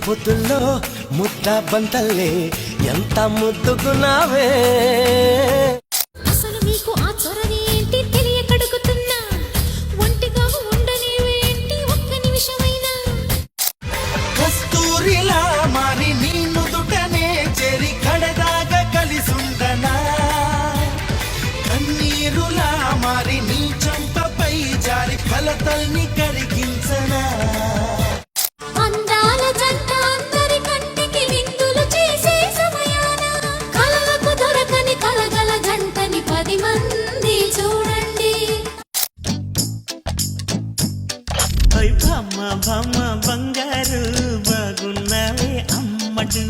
పొద్దుల్లో ముద్ద బంతల్లే ఎంత ముద్దుకున్నావే. అసలు మీకు ఆ చొరవ ఏంటి తెలియకడుగుతున్నా, ఒంటిగా ఉండనివేంటి ఒక్క నిమిషమైనా. కస్తూరిలా మారి నీ నుదుటనే చెరి కడదాగా కలిసుండనా, కన్నీరులా మారి నీ చంపపై జారి కలతల్ని కరిగించనా. అందాల జంట అందరి కంటికి విందులు చేసే సమయాన కలలకు దొరకని కలగల జంటని 10 మంది చూడండి. భామ భామ బంగారు బాగున్నావే అమ్మడు.